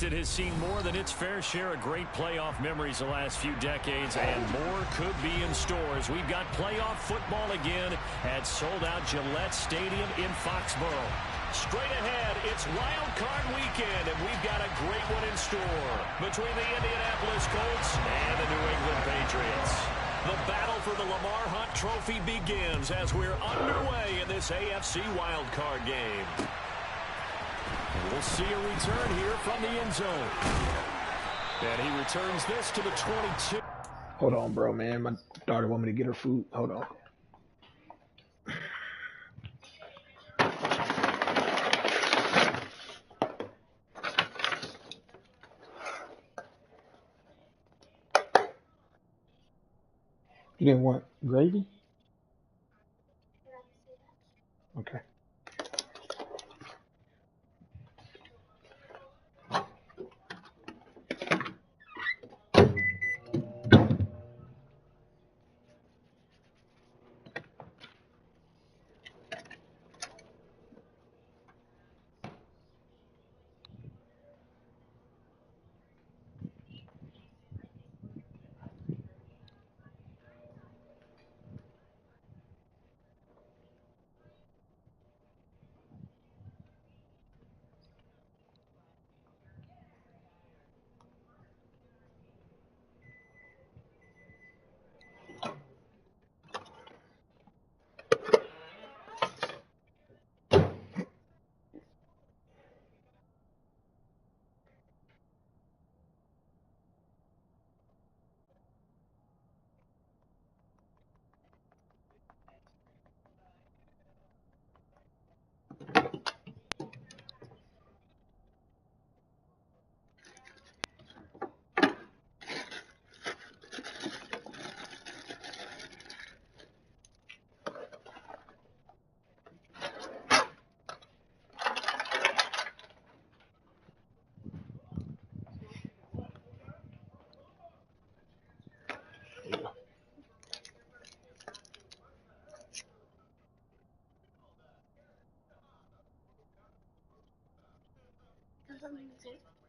that has seen more than its fair share of great playoff memories the last few decades, and more could be in stores. We've got playoff football again at sold-out Gillette Stadium in Foxborough. Straight ahead, it's Wild Card Weekend, and we've got a great one in store between the Indianapolis Colts and the New England Patriots. The battle for the Lamar Hunt Trophy begins as we're underway in this AFC Wild Card game. We'll see a return here from the end zone. And he returns this to the 22. Hold on, bro, man. My daughter want me to get her food. Hold on. You didn't want gravy? Okay.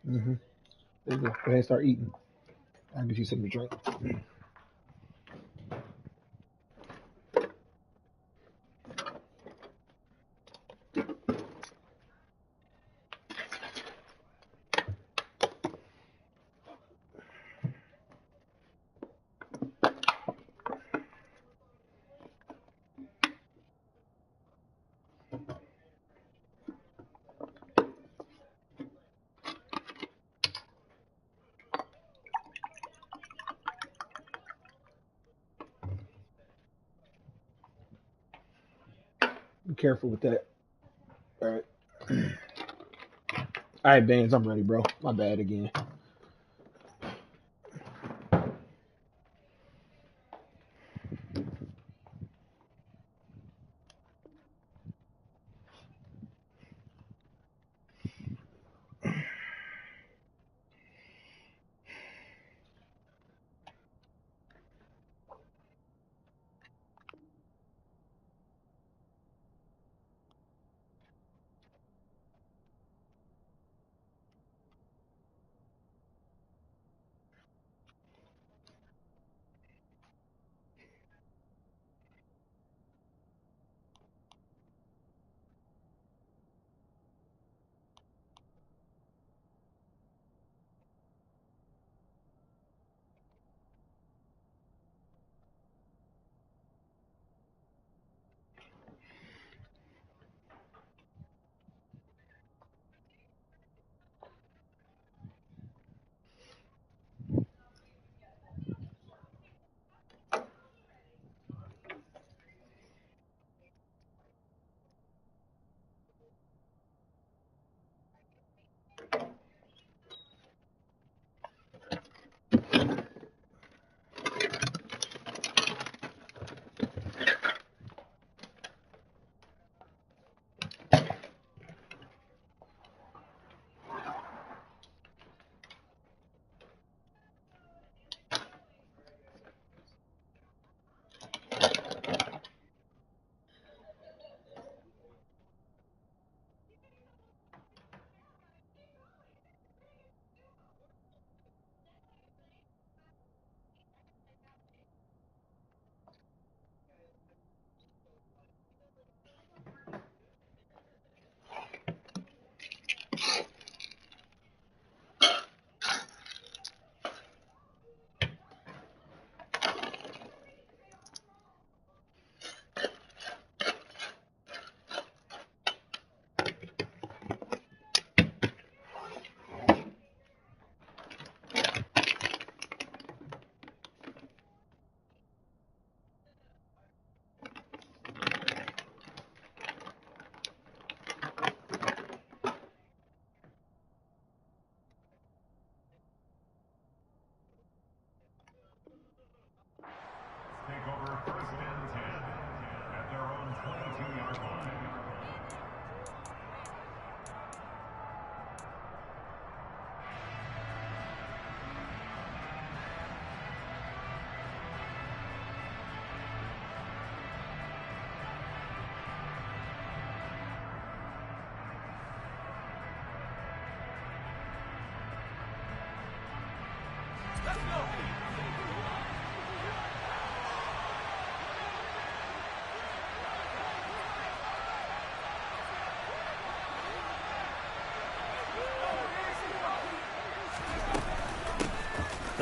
Mm-hmm. There you go. Go ahead and start eating. I'll get you something to drink. Be careful with that. All right. All right, Baines, I'm ready, bro. My bad again.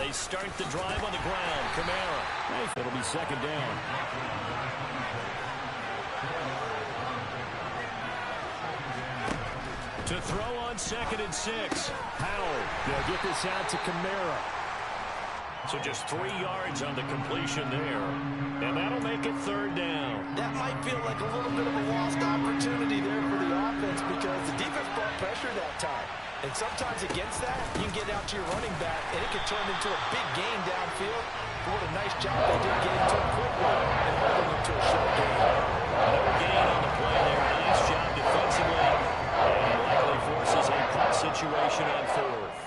They start the drive on the ground. Kamara. It'll be second down. To throw on 2nd and 6. Howard. They'll get this out to Kamara. So just 3 yards on the completion there. And that'll make it 3rd down. That might feel like a little bit of a lost opportunity there for the offense because the defense brought pressure that time. And sometimes against that, you can get out to your running back, and it can turn into a big gain downfield. But what a nice job they did getting to a quick one and holding him to a short gain. No gain on the play there. Nice job defensively. And he likely forces a punt situation on 4th.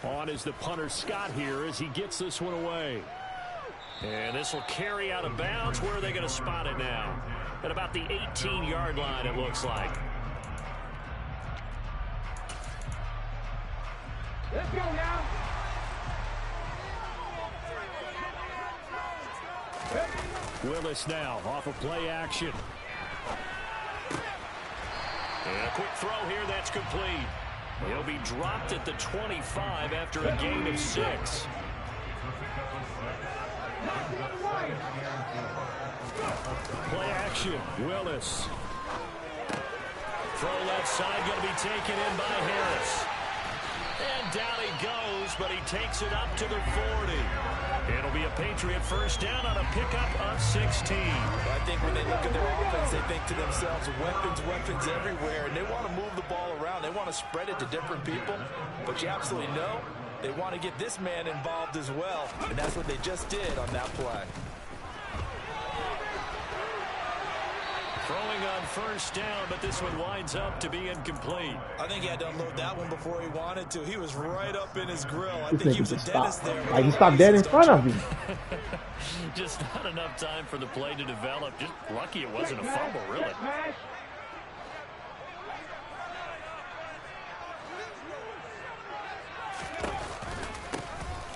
On is the punter Scott here as he gets this one away. And this will carry out of bounds. Where are they going to spot it now? At about the 18-yard line, it looks like. Let's go now. Willis now off of play action. And a quick throw here that's complete. He'll be dropped at the 25 after a gain of 6. Play action. Willis. Throw left side going to be taken in by Harris. And down he goes, but he takes it up to the 40. It'll be a Patriot first down on a pickup of 16. I think when they look at their offense, they think to themselves, weapons everywhere, and they want to move the ball around. They want to spread it to different people, but you absolutely know they want to get this man involved as well, and that's what they just did on that play. Throwing on first down, but this one winds up to be incomplete. I think he had to unload that one before he wanted to. He was right up in his grill. I This think he nigga was a just dentist stopped. there. Like, he stopped dead in front of him. Just not enough time for the play to develop. Just lucky it wasn't a fumble, really.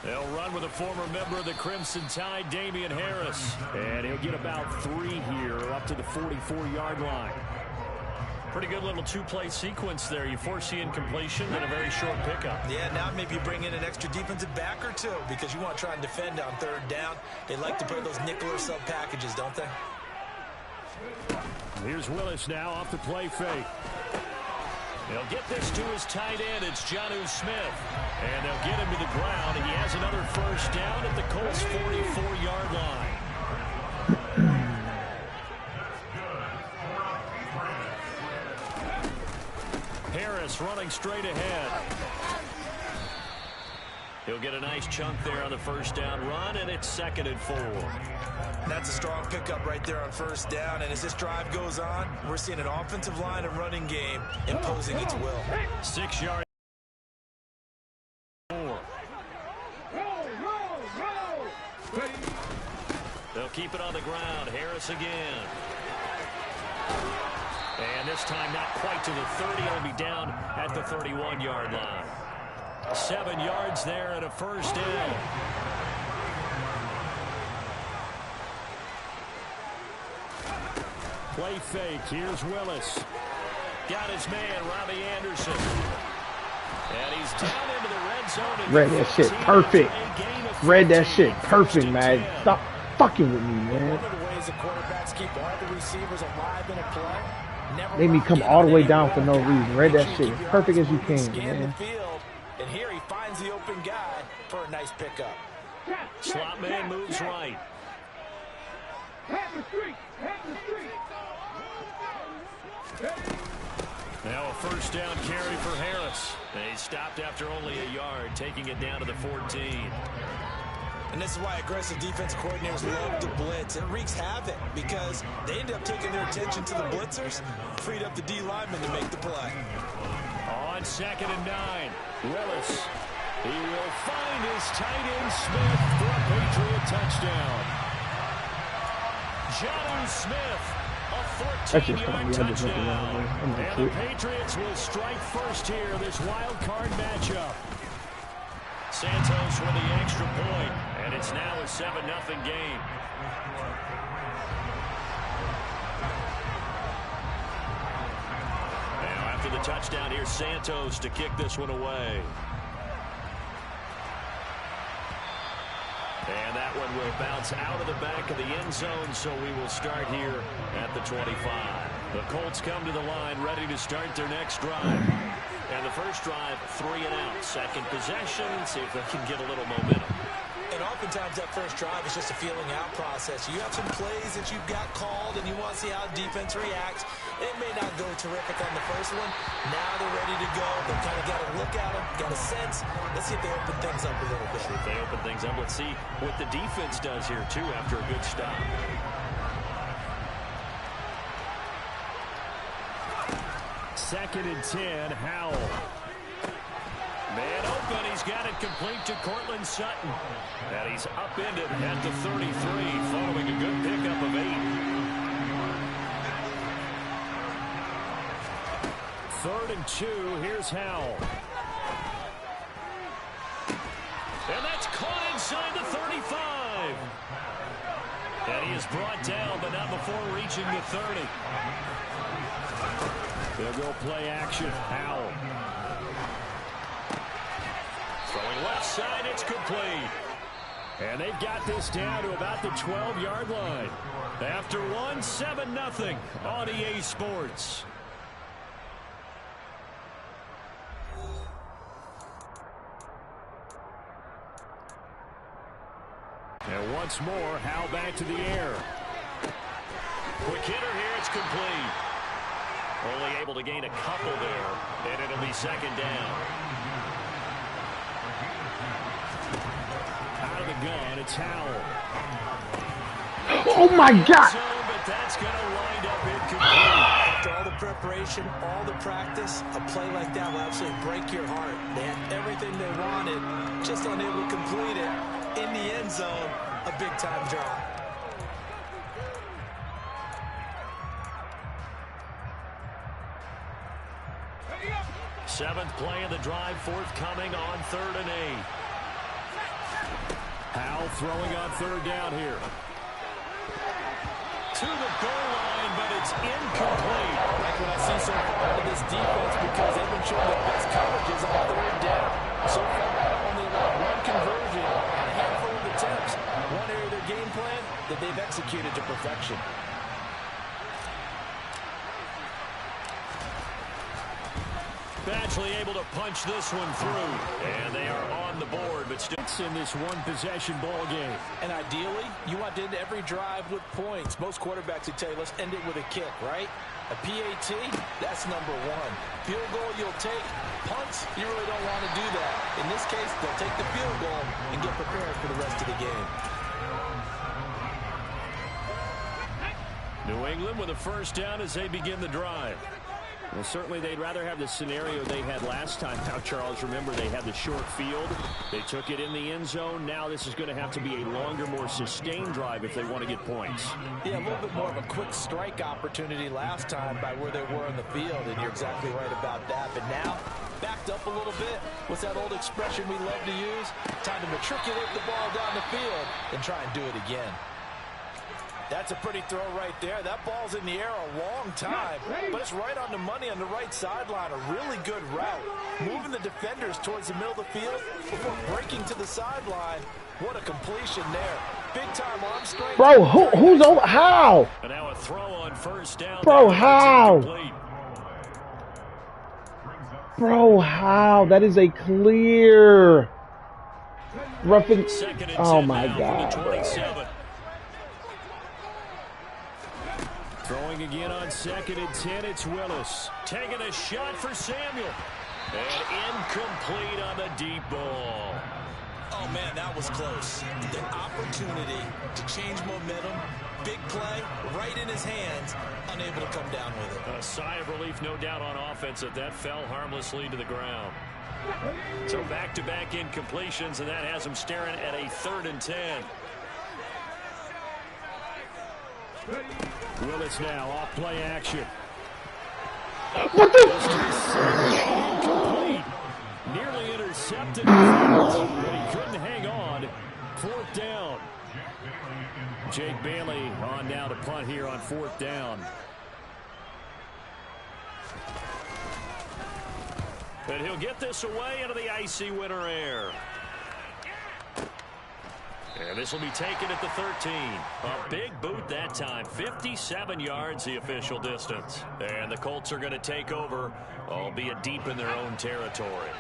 They'll run with a former member of the Crimson Tide, Damian Harris. And he'll get about 3 here up to the 44-yard line. Pretty good little 2-play sequence there. You force the incompletion and a very short pickup. Yeah, now maybe you bring in an extra defensive back or two because you want to try and defend on 3rd down. They like to play those nickel or sub packages, don't they? Here's Willis now off the play fake. They'll get this to his tight end. It's Jonnu Smith. And they'll get him to the ground. And he has another first down at the Colts' 44-yard line. Harris running straight ahead. He'll get a nice chunk there on the first down run, and it's 2nd and 4. That's a strong pickup right there on first down, and as this drive goes on, we're seeing an offensive line and running game imposing its will. 6 yards. They'll keep it on the ground. Harris again. And this time not quite to the 30. It'll be down at the 31-yard line. 7 yards there and a first down. Play fake. Here's Willis. Got his man, Robbie Anderson. And he's down into the red zone. Read that shit perfect. Read that shit perfect, man. Stop fucking with me, man. One of the ways the quarterbacks keep all the receivers alive in a play. Made me come all the way down for no reason. Read that shit as perfect as you can, Scan the man. field, and here he finds the open guy for a nice pickup. Slot man moves right. Now a first down carry for Harris. They stopped after only a yard, taking it down to the 14. And this is why aggressive defense coordinators love to blitz. It wreaks havoc because they end up taking their attention to the blitzers, freed up the D lineman to make the play. On 2nd and 9, Willis. He will find his tight end Smith for a Patriot touchdown. Jonnu Smith, a 14-yard touchdown. And the Patriots will strike first here, this wild card matchup. Santos with the extra point, and it's now a 7-0 game. for the touchdown here. Santos to kick this one away. And that one will bounce out of the back of the end zone, so we will start here at the 25. The Colts come to the line, ready to start their next drive. And the first drive, 3 and out. Second possession, see if they can get a little momentum. And oftentimes that first drive is just a feeling out process. You have some plays that you've got called and you want to see how defense reacts. It may not go terrific on the first one. Now they're ready to go. They've kind of got to look at them, got a sense. Let's see if they open things up a little bit. If they open things up, let's see what the defense does here, too, after a good stop. Second and 10, Howell. Man open, he's got it complete to Cortland Sutton. And he's upended at the 33, following a good pickup of 8. Third and 2, here's Howell. And that's caught inside the 35. And he is brought down, but not before reaching the 30. They'll go play action, Howell. Throwing left side, it's complete. And they've got this down to about the 12-yard line. After one, 7-0 on EA Sports. And once more, Howell back to the air. Quick hitter here, it's complete. Only able to gain a couple there, and it'll be second down. Out of the gun, it's Howell. Oh my God! But that's going to wind up incomplete. After all the preparation, all the practice, a play like that will absolutely break your heart. They had everything they wanted, just unable to complete it. In the end zone, a big-time drop. Seventh play of the drive, forthcoming on 3rd and 8. Howell throwing on 3rd down here. To the goal line, but it's incomplete. Like what I see so far out of this defense, because they've been showing the best coverages on 3rd down. So far, only allowed one conversion, a handful of attempts. One area of their game plan that they've executed to perfection. Batchley able to punch this one through. And they are on the board, but still in this one-possession ball game. And ideally, you want to end every drive with points. Most quarterbacks would tell you, let's end it with a kick, right? A PAT, that's number 1. Field goal you'll take. Punts, you really don't want to do that. In this case, they'll take the field goal and get prepared for the rest of the game. New England with a first down as they begin the drive. Well, certainly they'd rather have the scenario they had last time. Now, Charles, remember, they had the short field. They took it in the end zone. Now this is going to have to be a longer, more sustained drive if they want to get points. Yeah, a little bit more of a quick strike opportunity last time by where they were in the field, and you're exactly right about that. But now, backed up a little bit. What's that old expression we love to use? Time to matriculate the ball down the field and try and do it again. That's a pretty throw right there. That ball's in the air a long time, but it's right on the money on the right sideline. A really good route. Moving the defenders towards the middle of the field before breaking to the sideline. What a completion there. Big-time arm strength. Bro, who's over? How? And now a throw on first down. Bro, how? Bro, how? That is a clear roughing. Oh my God. Bro. Throwing again on 2nd and 10, it's Willis. Taking a shot for Samuel. And incomplete on the deep ball. Oh, man, that was close. The opportunity to change momentum, big play, right in his hands, unable to come down with it. A sigh of relief, no doubt, on offense that fell harmlessly to the ground. So back-to-back incompletions, and that has him staring at a 3rd and 10. Willis now off play action. What the? Incomplete. Nearly intercepted, but he couldn't hang on. 4th down. Jake Bailey on now to punt here on 4th down. And he'll get this away into the icy winter air. And this will be taken at the 13. A big boot that time. 57 yards the official distance. And the Colts are going to take over, albeit deep in their own territory.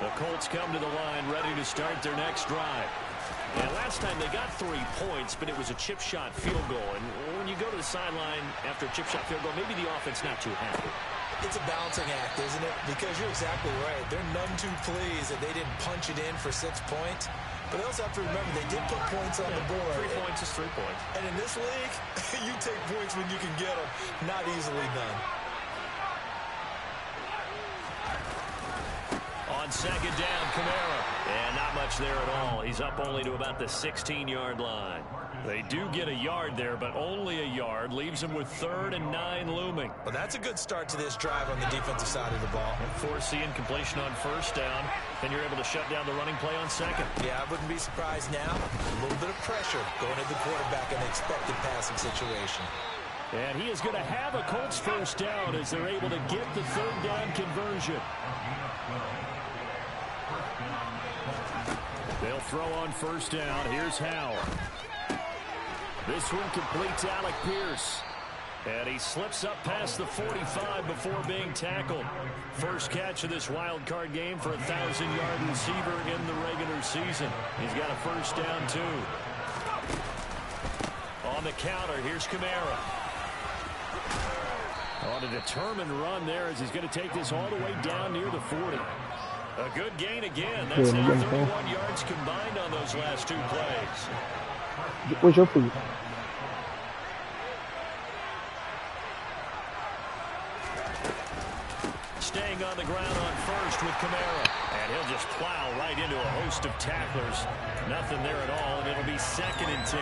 The Colts come to the line ready to start their next drive. And last time they got 3 points, but it was a chip shot field goal. And when you go to the sideline after a chip shot field goal, maybe the offense not too happy. It's a balancing act, isn't it? Because you're exactly right. They're none too pleased that they didn't punch it in for 6 points. But they also have to remember they did put points on the board. 3 points is 3 points. And in this league, you take points when you can get them. Not easily done. On second down, Kamara. And not much there at all. He's up only to about the 16-yard line. They do get a yard there, but only a yard. Leaves them with 3rd and 9 looming. Well, that's a good start to this drive on the defensive side of the ball. And force the incompletion on first down. Then you're able to shut down the running play on second. Yeah, I wouldn't be surprised now. A little bit of pressure going at the quarterback in the expected passing situation. And he is going to have a Colts first down as they're able to get the 3rd down conversion. They'll throw on first down. Here's Howell. This one completes Alec Pierce. And he slips up past the 45 before being tackled. First catch of this wild card game for a 1,000-yard receiver in the regular season. He's got a first down, too. On the counter, here's Kamara. On a determined run there as he's going to take this all the way down near the 40. A good gain again. That's now 31 yards combined on those last 2 plays. Where's your feet? Staying on the ground on first with Kamara. And he'll just plow right into a host of tacklers. Nothing there at all, and it'll be 2nd and 10.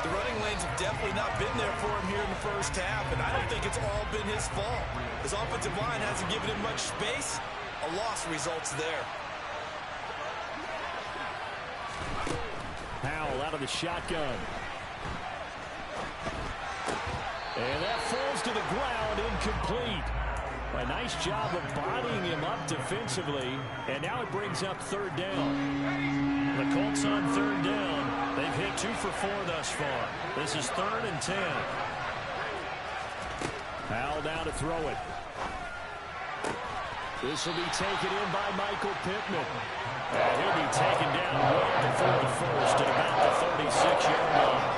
The running lanes have definitely not been there for him here in the first half, and I don't think it's all been his fault. His offensive line hasn't given him much space. A loss results there. Howell out of the shotgun. And that falls to the ground, incomplete. A nice job of bodying him up defensively, and now it brings up 3rd down. The Colts on 3rd down. They've hit 2 for 4 thus far. This is 3rd and 10. Howell down to throw it. This will be taken in by Michael Pittman. And he'll be taken down right before the first at about the 36-yard line.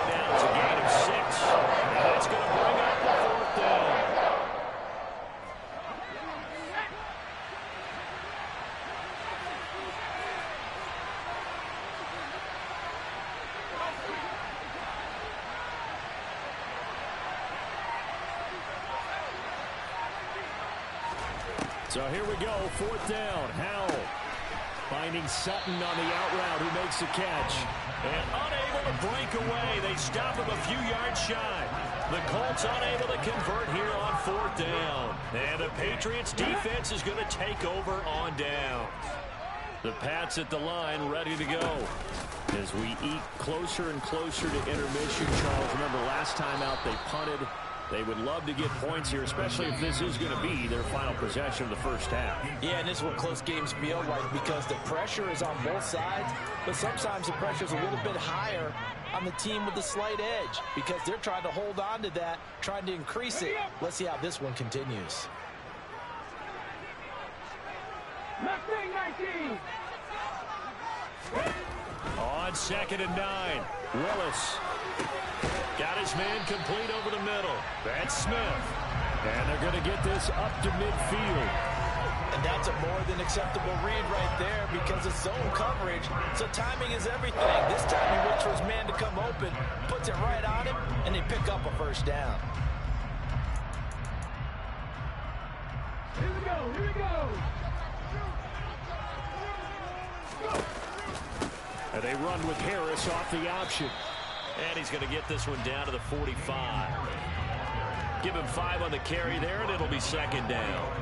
Now it's a gain of 6. And that's going to bring up the 4th down. So here we go, 4th down. Howell finding Sutton on the out route, who makes the catch. And unable to break away. They stop him a few yards shy. The Colts unable to convert here on 4th down. And the Patriots defense is going to take over on down. The Pats at the line ready to go. As we eat closer and closer to intermission, Charles, remember last time out they punted. They would love to get points here, especially if this is going to be their final possession of the first half. Yeah, and this is what close games feel like because the pressure is on both sides, but sometimes the pressure is a little bit higher on the team with the slight edge because they're trying to hold on to that, trying to increase it. Let's see how this one continues. On 2nd and 9, Willis. Got his man complete over the middle. That's Smith. And they're going to get this up to midfield. And that's a more than acceptable read right there because it's zone coverage. So timing is everything. This time he waits for his man to come open, puts it right on him, and they pick up a first down. Here we go, here we go. And they run with Harris off the option. And he's going to get this one down to the 45. Give him 5 on the carry there, and it'll be 2nd down.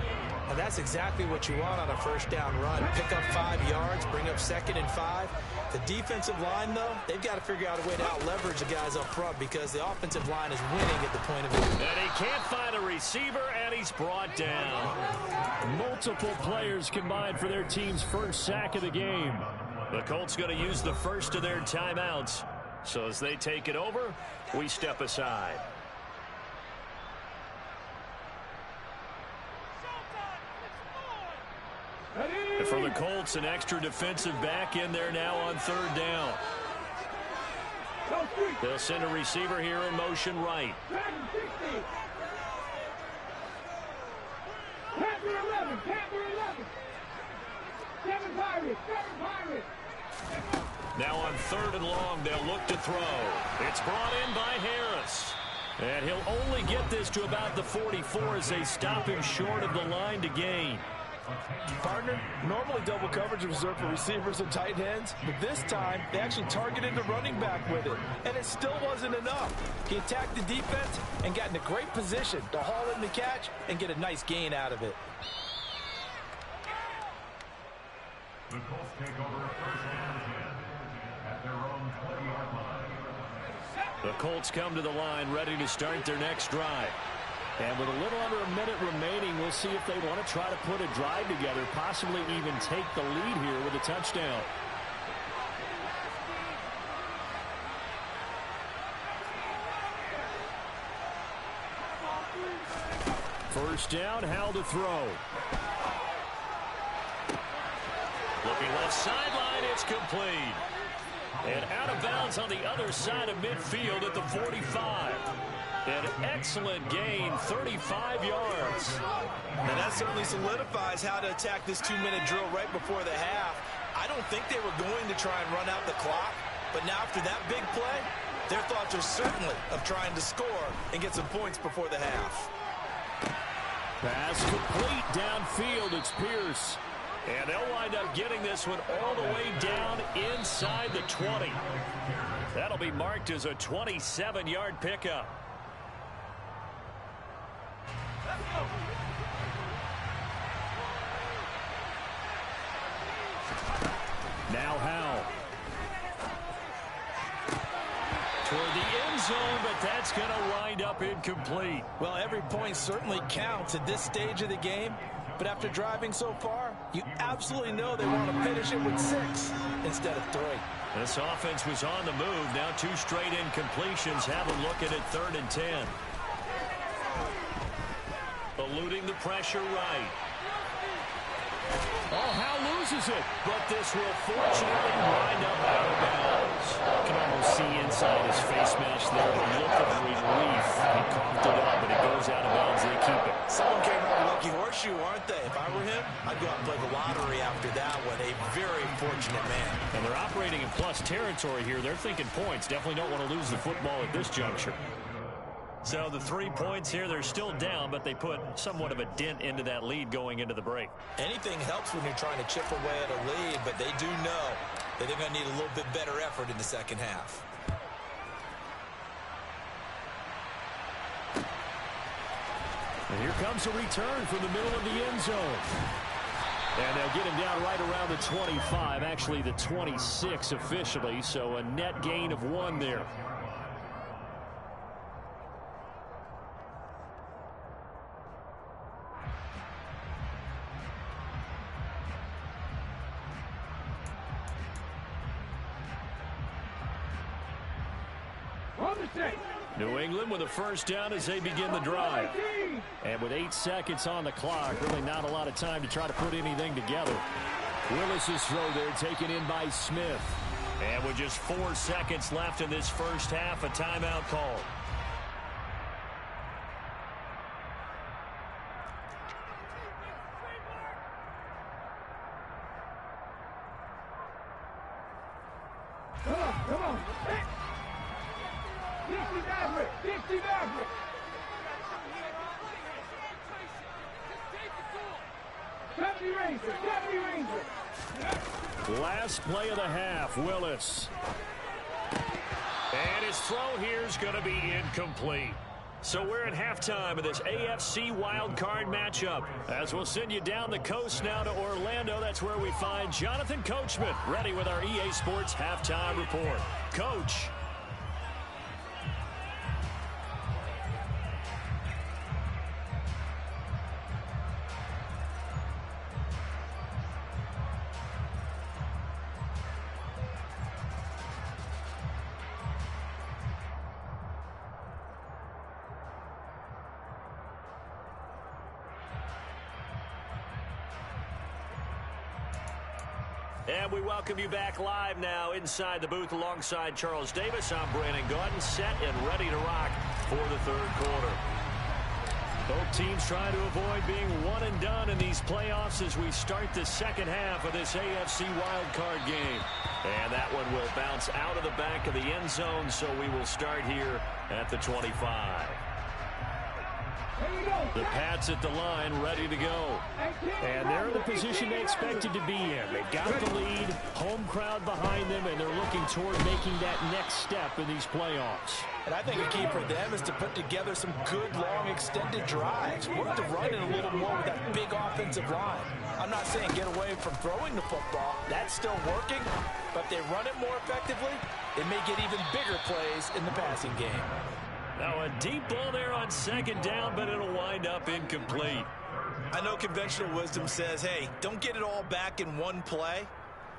And that's exactly what you want on a first down run. Pick up 5 yards, bring up 2nd and 5. The defensive line, though, they've got to figure out a way to out-leverage the guys up front because the offensive line is winning at the point of it. And he can't find a receiver, and And he's brought down. Multiple players combined for their team's first sack of the game. The Colts going to use the first of their timeouts. So as they take it over, we step aside. And for the Colts, an extra defensive back in there now on third down. They'll send a receiver here in motion right. Now on third and long, they'll look to throw. It's brought in by Harris. And he'll only get this to about the 44 as they stop him short of the line to gain. Partner, normally double coverage is reserved for receivers and tight ends, but this time they actually targeted the running back with it, and it still wasn't enough. He attacked the defense and got in a great position to haul in the catch and get a nice gain out of it. The Colts take over first and 10 at their own 20-yard line. The Colts come to the line ready to start their next drive. And with a little under a minute remaining, we'll see if they want to try to put a drive together, possibly even take the lead here with a touchdown. First down, Howell to throw. Looking left sideline, it's complete. And out of bounds on the other side of midfield at the 45. An excellent gain, 35 yards. And that certainly solidifies how to attack this 2-minute drill right before the half. I don't think they were going to try and run out the clock, but now after that big play, their thoughts are certainly of trying to score and get some points before the half. Pass complete downfield. It's Pierce. And they'll wind up getting this one all the way down inside the 20. That'll be marked as a 27-yard pickup. Now Howell. Toward the end zone, but that's going to wind up incomplete. Well, every point certainly counts at this stage of the game. But after driving so far, you absolutely know they want to finish it with 6 instead of 3. This offense was on the move. Now 2 straight incompletions have them looking at 3rd and 10. Eluding the pressure right. Oh, Howell loses it. But this will fortunately wind up out of bounds. You can almost see inside his face mask there the look of relief. He coughed it up, but it goes out of bounds. They keep it. Someone came out with a lucky horseshoe, aren't they? If I were him, I'd go out and play the lottery after that one. A very fortunate man. And they're operating in plus territory here. They're thinking points. Definitely don't want to lose the football at this juncture. So the 3 points here, they're still down, but they put somewhat of a dent into that lead going into the break. Anything helps when you're trying to chip away at a lead, but they do know that they're going to need a little bit better effort in the second half. And here comes a return from the middle of the end zone. And they'll get him down right around the 25, actually the 26 officially, so a net gain of 1 there. New England with a first down as they begin the drive. And with 8 seconds on the clock, really not a lot of time to try to put anything together. Willis's throw there taken in by Smith. And with just 4 seconds left in this first half, a timeout call. Come on. Dixie Maverick. Deputy Ranger. Last play of the half, Willis. And his throw here is going to be incomplete. So we're at halftime of this AFC wildcard matchup. As we'll send you down the coast now to Orlando, that's where we find Jonathan Coachman, ready with our EA Sports halftime report. Coach. And we welcome you back live now inside the booth alongside Charles Davis. I'm Brandon Gaudin, set and ready to rock for the third quarter. Both teams trying to avoid being one and done in these playoffs as we start the second half of this AFC wildcard game. And that one will bounce out of the back of the end zone, so we will start here at the 25. The Pats at the line, ready to go. And they're in the position they expected to be in. They've got the lead, home crowd behind them, and they're looking toward making that next step in these playoffs. And I think a key for them is to put together some good, long, extended drives. Work the running a little more with that big offensive line. I'm not saying get away from throwing the football. That's still working. But if they run it more effectively, they may get even bigger plays in the passing game. Now a deep ball there on second down, but it'll wind up incomplete. I know conventional wisdom says, hey, don't get it all back in one play.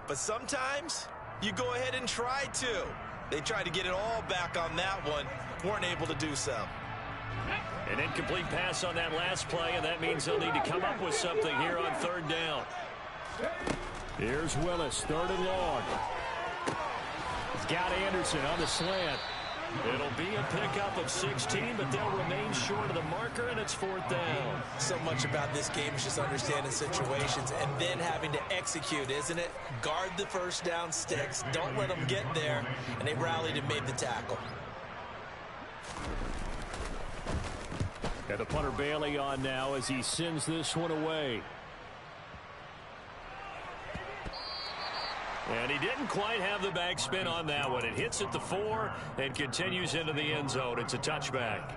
But sometimes you go ahead and try to. They tried to get it all back on that one, weren't able to do so. An incomplete pass on that last play, and that means they'll need to come up with something here on third down. Here's Willis, third and long. He's got Anderson on the slant. It'll be a pickup of 16, but they'll remain short of the marker, and it's fourth down. So much about this game is just understanding situations and then having to execute, isn't it? Guard the first down sticks. Don't let them get there. And they rallied and made the tackle. Got the punter Bailey on now as he sends this one away. And he didn't quite have the backspin on that one. It hits at the 4 and continues into the end zone. It's a touchback.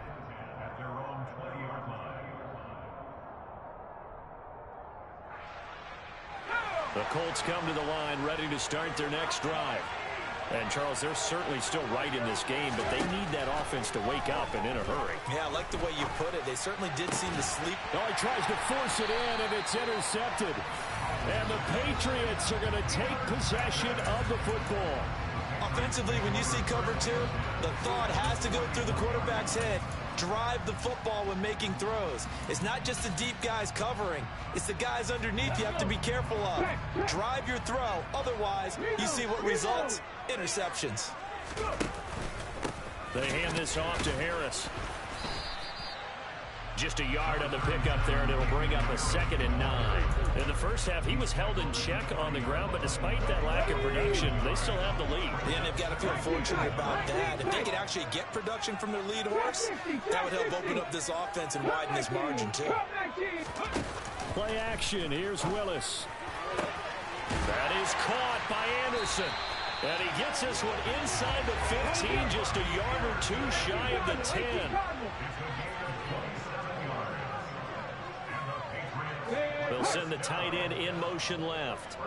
At their own 20-yard line. The Colts come to the line ready to start their next drive. And, Charles, they're certainly still right in this game, but they need that offense to wake up and in a hurry. Yeah, I like the way you put it. They certainly did seem to sleep. Oh, he tries to force it in, and it's intercepted. And the Patriots are going to take possession of the football. Offensively, when you see cover 2, the thought has to go through the quarterback's head. Drive the football when making throws. It's not just the deep guys covering. It's the guys underneath you have to be careful of. Drive your throw. Otherwise, you see what results. Interceptions. They hand this off to Harris. Just a yard on the pickup there, and it'll bring up a 2nd and 9. In the first half, he was held in check on the ground, but despite that lack of production, they still have the lead. Yeah, and they've got to feel fortunate about that. If they could actually get production from their lead horse, that would help open up this offense and widen this margin, too. Play action. Here's Willis. That is caught by Anderson. And he gets this one inside the 15, just a yard or 2 shy of the 10. They'll send the tight end in motion left.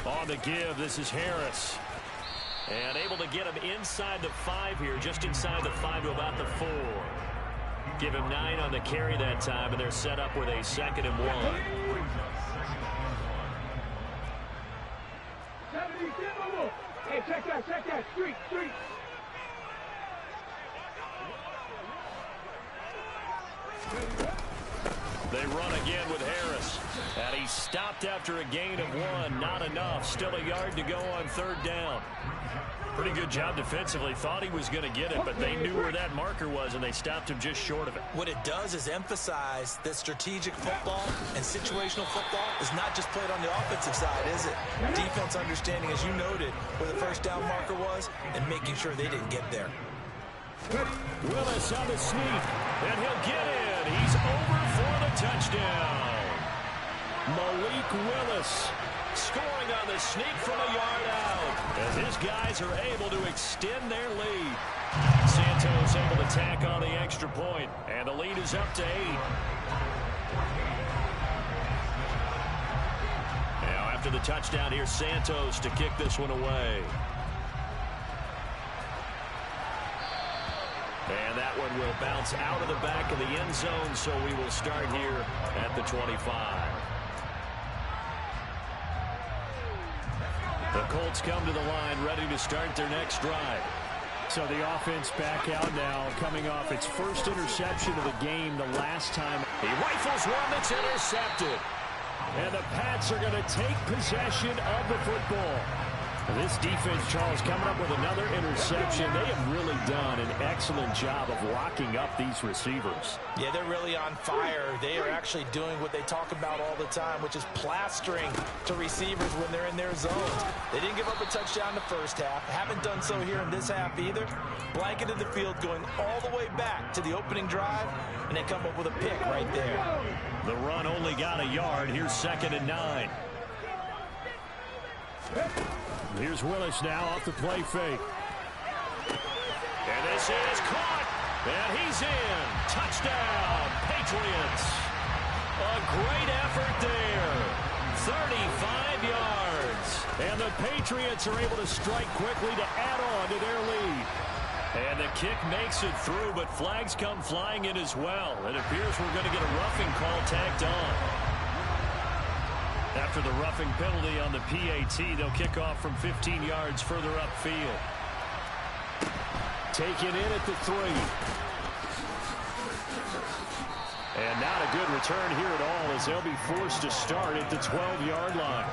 On the give, this is Harris. And able to get him inside the 5 here, just inside the 5 to about the 4. Give him 9 on the carry that time, and they're set up with a 2nd and 1. Hey, check that, street. They run again with Harris. And he stopped after a gain of 1. Not enough. Still a yard to go on third down. Pretty good job defensively. Thought he was going to get it, but they knew where that marker was, and they stopped him just short of it. What it does is emphasize that strategic football and situational football is not just played on the offensive side, is it? Defense understanding, as you noted, where the first down marker was and making sure they didn't get there. Willis on the sneak, and he'll get in. He's over for the touchdown. Malik Willis scoring on the sneak from a yard out as his guys are able to extend their lead. Santos able to tack on the extra point, and the lead is up to 8. Now after the touchdown, here's Santos to kick this one away. And that one will bounce out of the back of the end zone, so we will start here at the 25. The Colts come to the line, ready to start their next drive. So the offense back out now, coming off its first interception of the game the last time. He rifles one that's intercepted. And the Pats are going to take possession of the football. This defense, Charles, coming up with another interception. They have really done an excellent job of locking up these receivers. Yeah, they're really on fire. They are actually doing what they talk about all the time, which is plastering to receivers when they're in their zones. They didn't give up a touchdown in the first half. Haven't done so here in this half either. Blanketed the field going all the way back to the opening drive, and they come up with a pick right there. The run only got a yard. Here's 2nd and 9. Here's Willis now off the play fake. And this is caught. And he's in. Touchdown, Patriots. A great effort there. 35 yards. And the Patriots are able to strike quickly to add on to their lead. And the kick makes it through, but flags come flying in as well. It appears we're going to get a roughing call tacked on. After the roughing penalty on the PAT, they'll kick off from 15 yards further upfield. Taken in at the 3. And not a good return here at all, as they'll be forced to start at the 12-yard line.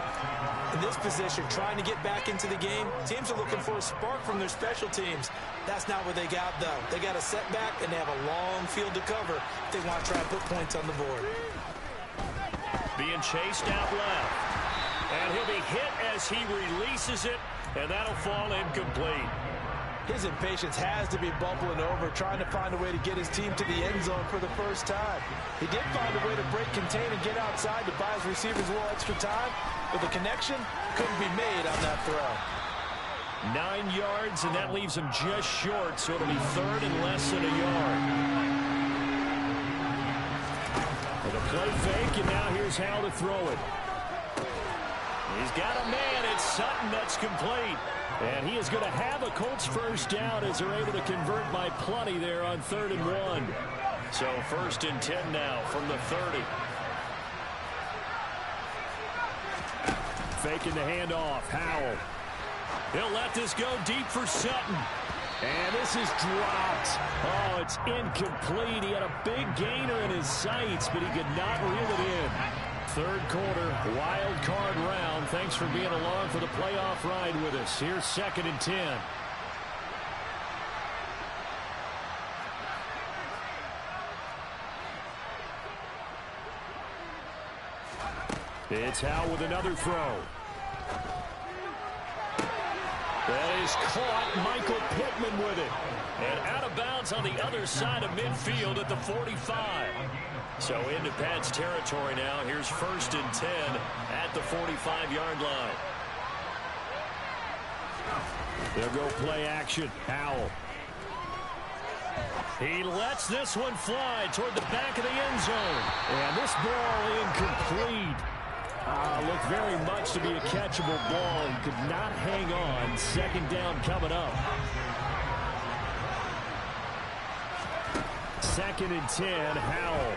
In this position, trying to get back into the game, teams are looking for a spark from their special teams. That's not what they got, though. They got a setback, and they have a long field to cover if they want to try and put points on the board. Being chased out left. And he'll be hit as he releases it, and that'll fall incomplete. His impatience has to be bubbling over, trying to find a way to get his team to the end zone for the first time. He did find a way to break contain and get outside to buy his receivers a little extra time, but the connection couldn't be made on that throw. 9 yards, and that leaves him just short, so it'll be 3rd and less than a yard. With a play fake, and now here's Howell to throw it. He's got a man. It's Sutton that's complete. And he is going to have a Colts first down as they're able to convert by plenty there on 3rd and 1. So 1st and 10 now from the 30. Faking the handoff. Howell. He'll let this go deep for Sutton. And this is dropped. Oh, it's incomplete. He had a big gainer in his sights, but he could not reel it in. 3rd quarter, wild card round. Thanks for being along for the playoff ride with us. Here's 2nd and 10. It's Howe with another throw. That is caught. Michael Pittman with it. And out of bounds on the other side of midfield at the 45. So into Pats territory now. Here's 1st and 10 at the 45-yard line. They'll go play action. Howell. He lets this one fly toward the back of the end zone. And this ball incomplete. Looked very much to be a catchable ball. He could not hang on. 2nd down coming up. 2nd and 10, Howell.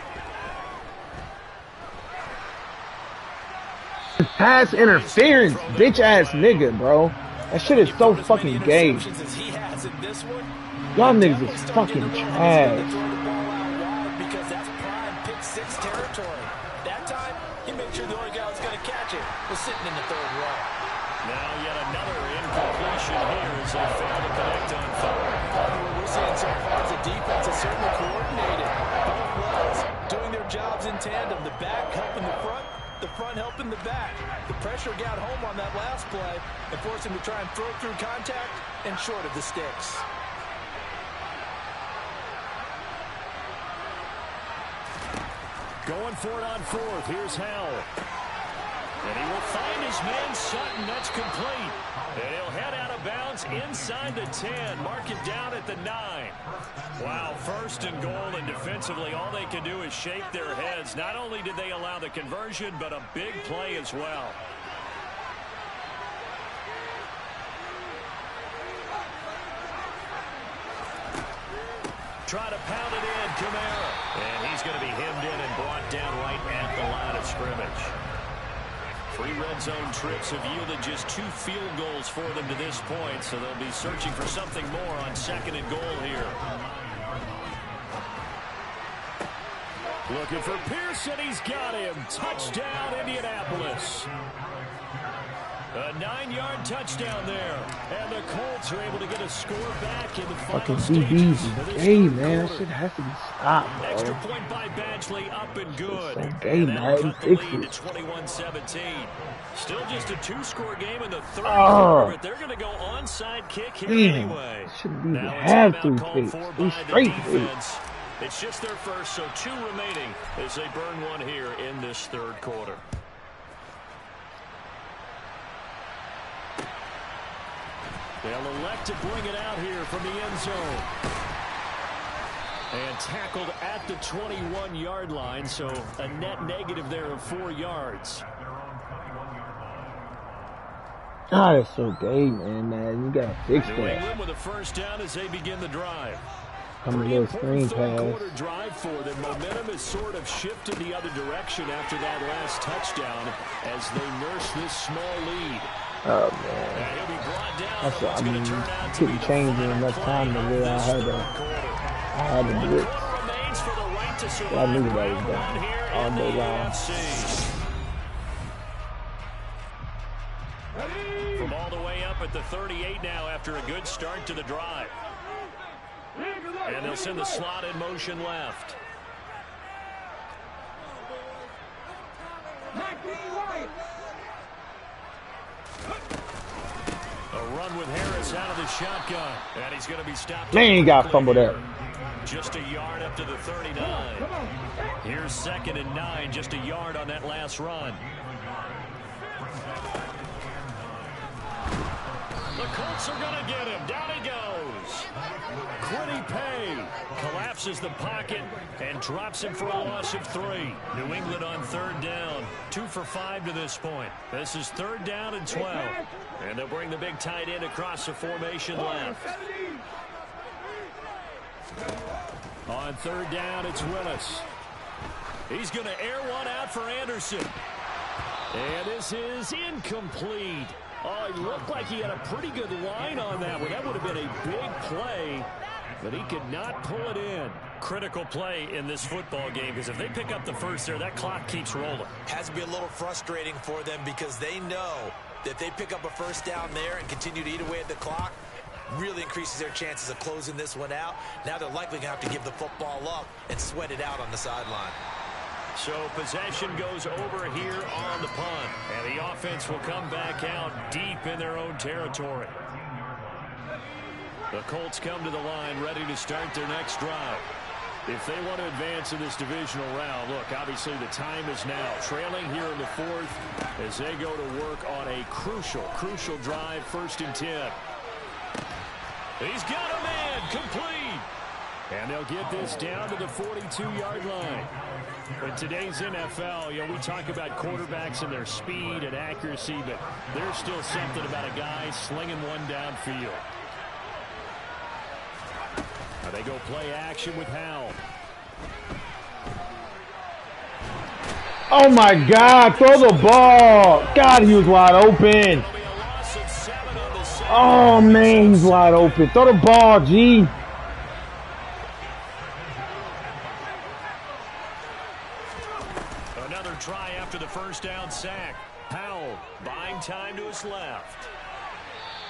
Pass interference, bitch-ass nigga, bro. That shit is so fucking gay. Y'all niggas is fucking trash. Because that's prime pick 6 territory. That time, he made sure the only guy who was going to catch it was sitting in the 3rd row. Now yet another incompletion here as they fail to connect on 3rd. What we're seeing so far is the defense is certainly coordinated. Both levels doing their jobs in tandem. The back helping the front helping the back. The pressure got home on that last play and forced him to try and throw through contact and short of the sticks. Going for it on 4th. Here's Howell. And he will find his man Sutton. That's complete. And he'll head out of bounds inside the 10. Mark it down at the 9. Wow, 1st and goal, and defensively all they can do is shake their heads. Not only did they allow the conversion, but a big play as well. Try to pound it in, Kamara. And he's going to be hemmed in and brought down right at the line of scrimmage. 3 red zone trips have yielded just 2 field goals for them to this point, so they'll be searching for something more on 2nd and goal here. Looking for Pearson. He's got him. Touchdown, Indianapolis. A 9-yard touchdown there. And the Colts are able to get a score back in the final stages of this Hey, man, that shit has to be stopped, bro. Extra point by Badgley, up and good. So gay, And that'll cut the lead to 21-17. Still just a 2-score game in the third quarter, but they're going to go onside kick here anyway. Shouldn't even Now have a three timeout called picks. for Three by the straight defense. It's just their first, so 2 remaining as they burn one here in this third quarter. They'll elect to bring it out here from the end zone. And tackled at the 21-yard line, so a net negative there of 4 yards. God, that's so gay, man. You gotta fix New that. England with a first down as they begin the drive. Come a little screen pass. Quarter drive for them. Momentum has sort of shifted the other direction after that last touchdown as they nurse this small lead. Oh, man. And he'll be brought down. That's what I It's mean. gonna turn out to Couldn't be the change final in enough time to play where of I this had third quarter. to do it. Remains for the right to survive. I knew that was round done one here all in day the long. AFC. From all the way up at the 38 now after a good start to the drive. And they'll send the slot in motion left. A run with Harris out of the shotgun. And he's going to be stopped. Man, he got fumbled there. Just a yard up to the 39. Here's 2nd and 9. Just a yard on that last run. The Colts are going to get him. Down he goes. Quiddy Pay collapses the pocket and drops him for a loss of 3. New England on 3rd down. 2 for 5 to this point. This is 3rd down and 12. And they'll bring the big tight end across the formation left. On 3rd down, it's Willis. He's going to air one out for Anderson. And this is incomplete. Oh, he looked like he had a pretty good line on that one. That would have been a big play, but he could not pull it in. Critical play in this football game, because if they pick up the first there, that clock keeps rolling. Has to be a little frustrating for them because they know that if they pick up a first down there and continue to eat away at the clock, really increases their chances of closing this one out. Now they're likely going to have to give the football up and sweat it out on the sideline. So possession goes over here on the punt. And the offense will come back out deep in their own territory. The Colts come to the line ready to start their next drive. If they want to advance in this divisional round, look, obviously the time is now. Trailing here in the 4th as they go to work on a crucial drive, 1st and 10. He's got a man, complete. And they'll get this down to the 42-yard line. In today's NFL, we talk about quarterbacks and their speed and accuracy, but there's still something about a guy slinging one downfield. Now they go play action with Howell. Oh, my God. Throw the ball. God, he was wide open. Oh, man, he's wide open. Throw the ball, G. Another try after the first down sack. Howell buying time to his left.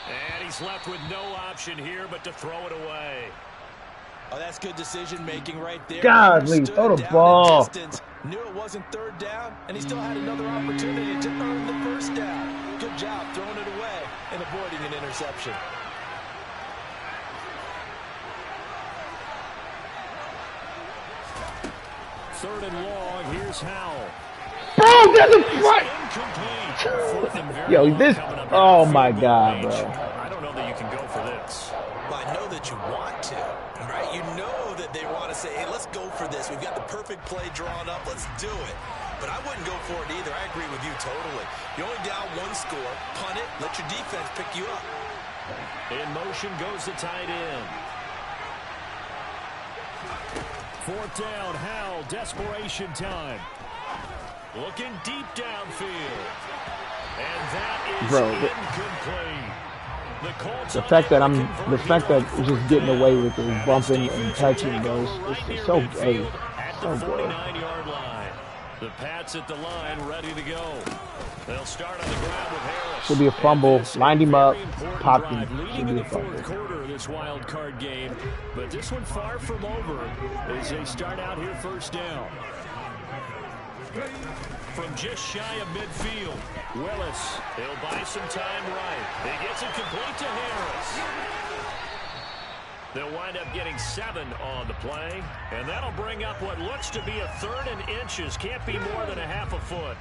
And he's left with no option here but to throw it away. Oh, that's good decision-making right there. Godly, throw the ball. Knew it wasn't 3rd down, and he still had another opportunity to earn the first down. Good job throwing it away and avoiding an interception. Third and long, here's Howell. Bro, that's a Yo, this, oh my God, bro. I don't know that you can go for this. Well, I know that you want to, right? You know that they want to say, hey, let's go for this. We've got the perfect play drawn up. Let's do it. But I wouldn't go for it either. I agree with you totally. You're only down 1 score. Punt it. Let your defense pick you up. In motion goes the tight end. 4th down, Howell, desperation time. Looking deep downfield. And that is incomplete. The fact that it's just getting away with it, bumping and touching, bro, it's just so gay. the 49-yard line. The Pats at the line, ready to go. They'll start on the ground with Harris. Should be a fumble. Lined him up. Popped him. Should Leading be in a the fourth fumble. quarter of this wild card game, but this one far from over as they start out here first down. From just shy of midfield, Willis. He'll buy some time right. He gets it complete to Harris. They'll wind up getting 7 on the play, and that'll bring up what looks to be a 3rd and inches. Can't be more than a half a foot.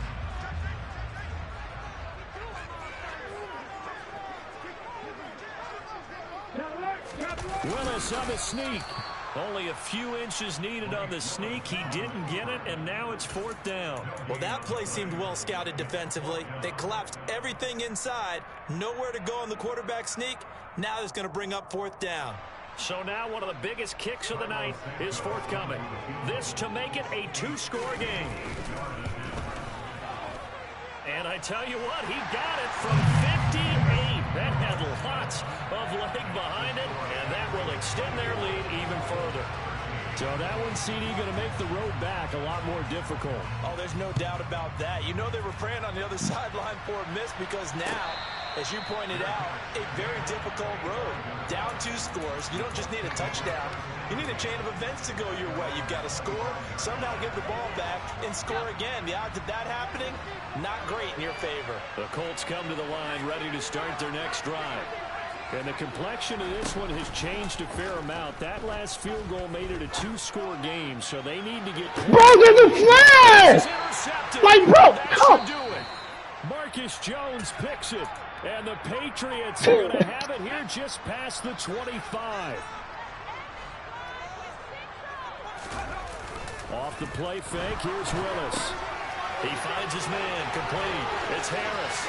Willis on the sneak. Only a few inches needed on the sneak. He didn't get it, and now it's 4th down. Well, that play seemed well scouted defensively. They collapsed everything inside. Nowhere to go on the quarterback sneak. Now it's going to bring up 4th down. So now one of the biggest kicks of the night is forthcoming. This to make it a 2-score game. And I tell you what, he got it from 58. That had lots of leg behind it, and that will extend their lead even further. So that one, CD, going to make the road back a lot more difficult. Oh, there's no doubt about that. You know they were praying on the other sideline for a miss because now, as you pointed out, a very difficult road. Down 2 scores. You don't just need a touchdown. You need a chain of events to go your way. You've got to score, somehow get the ball back, and score again. The odds of that happening, not great in your favor. The Colts come to the line ready to start their next drive. And the complexion of this one has changed a fair amount. That last field goal made it a 2-score game, so they need to get... Bro, there's a flag! Like, bro, come! Marcus Jones picks it, and the Patriots are going to have it here just past the 25. Off the play fake, here's Willis. He finds his man, complete. It's Harris.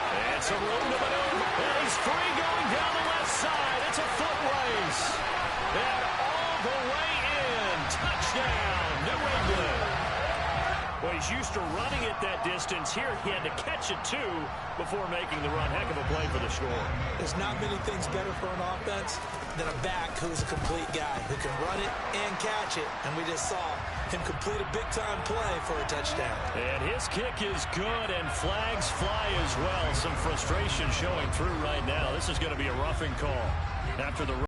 And some room to maneuver. And he's free going down the left side. It's a foot race. And all the way in. Touchdown, New England. Well, he's used to running it that distance. Here he had to catch it, too, before making the run. Heck of a play for the score. There's not many things better for an offense than a back who's a complete guy who can run it and catch it. And we just saw him complete a big-time play for a touchdown. And his kick is good, and flags fly as well. Some frustration showing through right now. This is going to be a roughing call after the